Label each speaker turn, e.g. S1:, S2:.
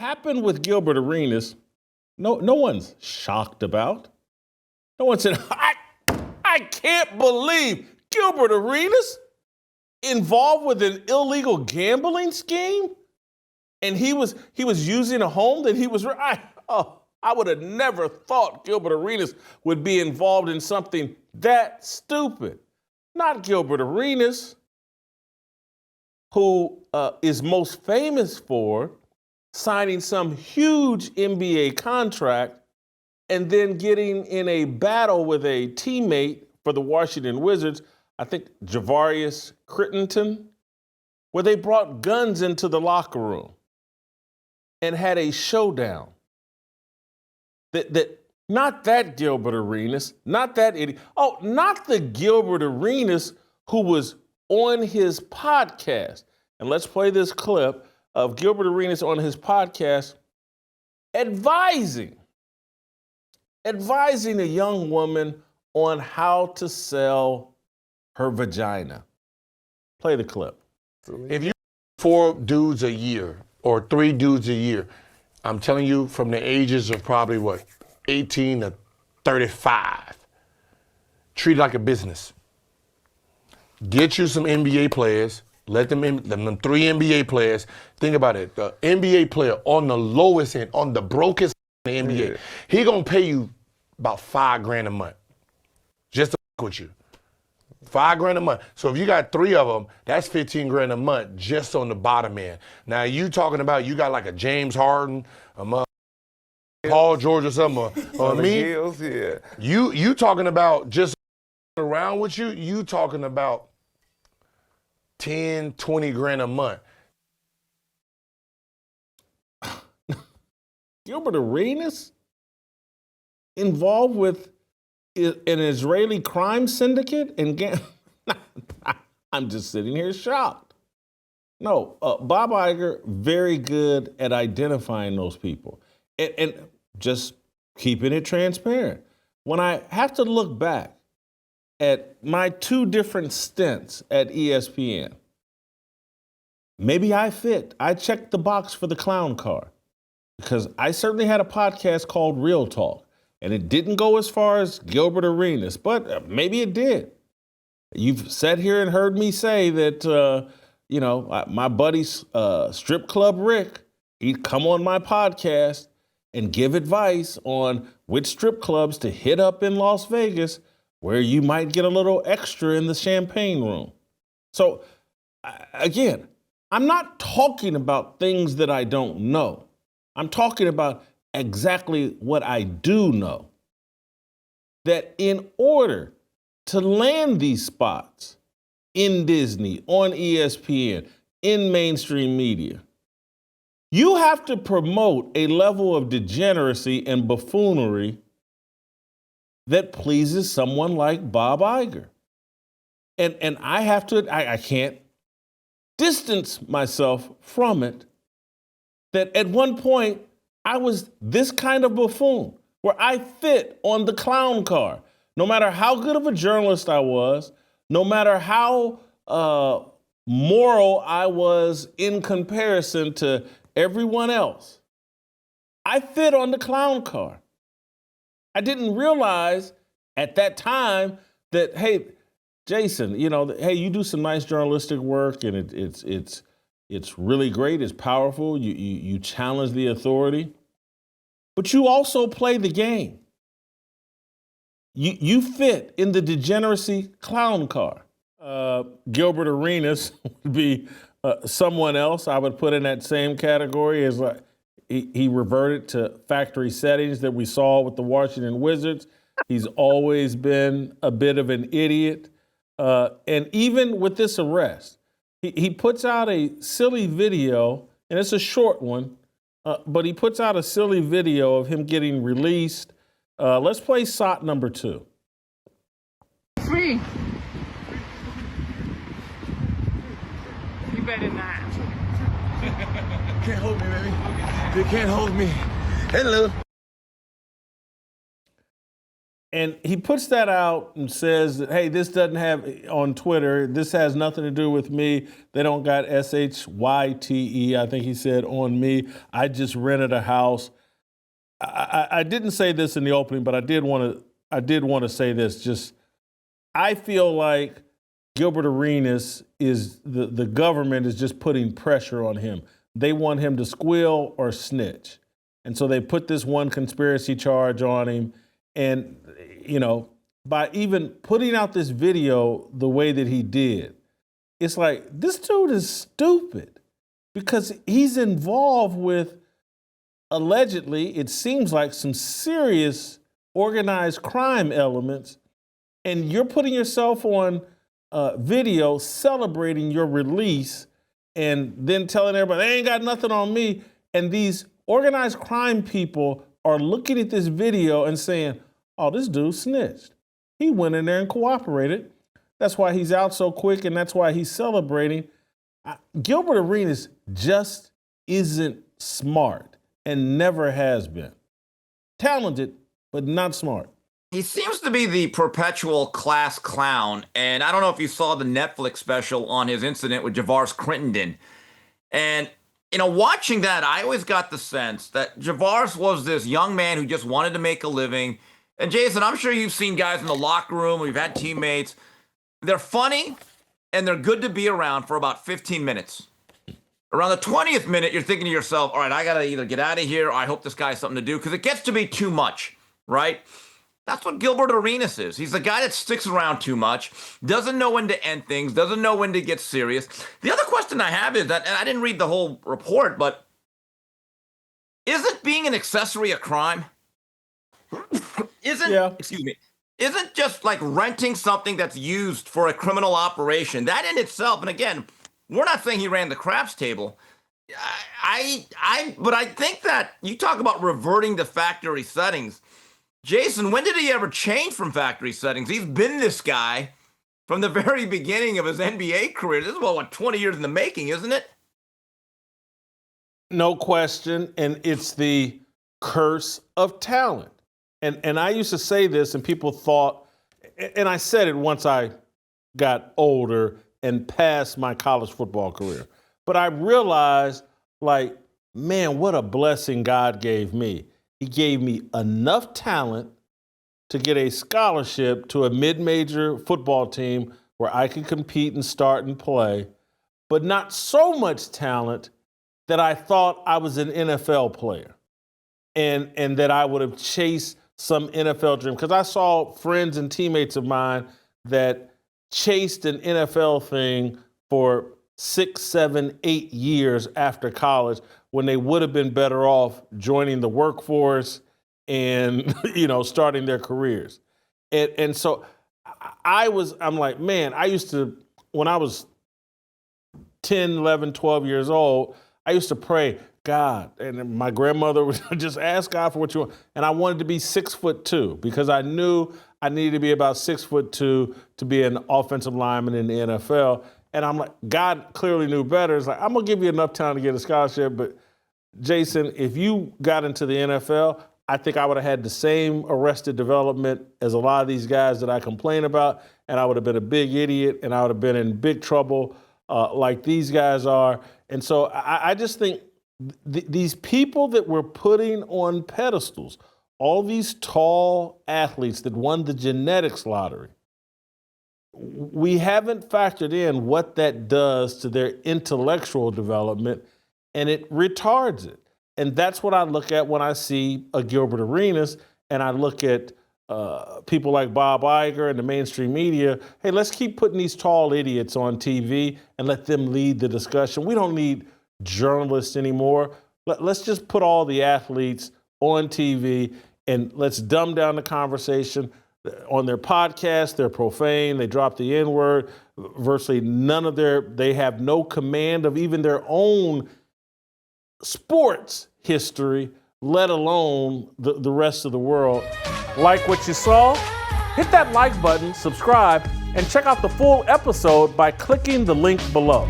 S1: happened with Gilbert Arenas, no one's shocked about. No one said, I can't believe Gilbert Arenas involved with an illegal gambling scheme, and he was using a home that he was. I would have never thought Gilbert Arenas would be involved in something that stupid. Not Gilbert Arenas, who is most famous for signing some huge NBA contract and then getting in a battle with a teammate for the Washington Wizards, I think Javarius Crittenton, where they brought guns into the locker room and had a showdown. Not that Gilbert Arenas, not that idiot. Oh, not the Gilbert Arenas who was on his podcast. And let's play this clip of Gilbert Arenas on his podcast advising a young woman on how to sell her vagina. Play the clip.
S2: If you 4 dudes a year or 3 dudes a year, I'm telling you, from the ages of probably 18 to 35, treat it like a business. Get you some NBA players. Let them 3 NBA players. Think about it. The NBA player on the lowest end, on the brokest in the NBA, he gonna pay you about $5,000 a month just to fuck with you. $5,000 a month. So if you got 3 of them, that's $15,000 a month just on the bottom end. Now you talking about you got like a James Harden, a Paul George or something, or me.
S3: Hills, yeah.
S2: You talking about just around with you? You talking about 10, 20 grand a month.
S1: Gilbert Arenas involved with an Israeli crime syndicate? And I'm just sitting here shocked. No, Bob Iger, very good at identifying those people and just keeping it transparent. When I have to look back at my 2 different stints at ESPN, maybe I fit. I checked the box for the clown car because I certainly had a podcast called Real Talk, and it didn't go as far as Gilbert Arenas, but maybe it did. You've sat here and heard me say that, my buddy Strip Club Rick, he'd come on my podcast and give advice on which strip clubs to hit up in Las Vegas where you might get a little extra in the champagne room. So, again, I'm not talking about things that I don't know. I'm talking about exactly what I do know. That in order to land these spots in Disney, on ESPN, in mainstream media, you have to promote a level of degeneracy and buffoonery that pleases someone like Bob Iger. And I have to, I can't distance myself from it, that at one point I was this kind of buffoon where I fit on the clown car. No matter how good of a journalist I was, no matter how moral I was in comparison to everyone else, I fit on the clown car. I didn't realize at that time that, hey, Jason, hey, you do some nice journalistic work and it's really great, it's powerful, you challenge the authority, but you also play the game. You fit in the degeneracy clown car. Gilbert Arenas would be someone else I would put in that same category as he reverted to factory settings that we saw with the Washington Wizards. He's always been a bit of an idiot. And even with this arrest, he puts out a silly video, and it's a short one, but he puts out a silly video of him getting released. Let's play SOT number 2.
S4: Free. You better not.
S3: Can't hold me, baby. You can't hold me. Hello.
S1: And he puts that out and says that, hey, this doesn't have, on Twitter, this has nothing to do with me. They don't got SHYTE, I think he said, on me. I just rented a house. I didn't say this in the opening, but I did want to say this. Just, I feel like Gilbert Arenas is, the government is just putting pressure on him. They want him to squeal or snitch. And so they put this one conspiracy charge on him. And, by even putting out this video the way that he did, it's like, this dude is stupid because he's involved with, allegedly, it seems like some serious organized crime elements. And you're putting yourself on video celebrating your release and then telling everybody, they ain't got nothing on me. And these organized crime people are looking at this video and saying, oh, this dude snitched. He went in there and cooperated. That's why he's out so quick, and that's why he's celebrating. Gilbert Arenas just isn't smart and never has been. Talented, but not smart.
S5: He seems to be the perpetual class clown, and I don't know if you saw the Netflix special on his incident with Javaris Crittenden. And, watching that, I always got the sense that Javaris was this young man who just wanted to make a living. And Jason, I'm sure you've seen guys in the locker room, we've had teammates. They're funny, and they're good to be around for about 15 minutes. Around the 20th minute, you're thinking to yourself, all right, I got to either get out of here or I hope this guy has something to do, because it gets to be too much, right? That's what Gilbert Arenas is. He's the guy that sticks around too much, doesn't know when to end things, doesn't know when to get serious. The other question I have is that, and I didn't read the whole report, but isn't being an accessory a crime? Isn't just like renting something that's used for a criminal operation, that in itself, and again, we're not saying he ran the craps table. But I think that you talk about reverting to factory settings. Jason, when did he ever change from factory settings? He's been this guy from the very beginning of his NBA career. This is about 20 years in the making, isn't it?
S1: No question. And it's the curse of talent. And I used to say this, and people thought, and I said it once I got older and past my college football career. But I realized, like, man, what a blessing God gave me. He gave me enough talent to get a scholarship to a mid-major football team where I could compete and start and play, but not so much talent that I thought I was an NFL player and that I would have chased some NFL dream. Because I saw friends and teammates of mine that chased an NFL thing for 6, 7, 8 years after college when they would have been better off joining the workforce and, starting their careers. And so I'm like, man, I used to, when I was 10, 11, 12 years old, I used to pray, God, and my grandmother would just ask God for what you want. And I wanted to be 6'2" because I knew I needed to be about 6'2" to be an offensive lineman in the NFL. And I'm like, God clearly knew better. It's like, I'm going to give you enough time to get a scholarship. But Jason, if you got into the NFL, I think I would have had the same arrested development as a lot of these guys that I complain about. And I would have been a big idiot and I would have been in big trouble like these guys are. And so I just think these people that we're putting on pedestals, all these tall athletes that won the genetics lottery, we haven't factored in what that does to their intellectual development, and it retards it. And that's what I look at when I see a Gilbert Arenas, and I look at people like Bob Iger and the mainstream media. Hey, let's keep putting these tall idiots on TV and let them lead the discussion. We don't need journalists anymore. Let's just put all the athletes on TV and let's dumb down the conversation. On their podcast, they're profane, they drop the N-word, virtually they have no command of even their own sports history, let alone the rest of the world. Like what you saw? Hit that like button, subscribe, and check out the full episode by clicking the link below.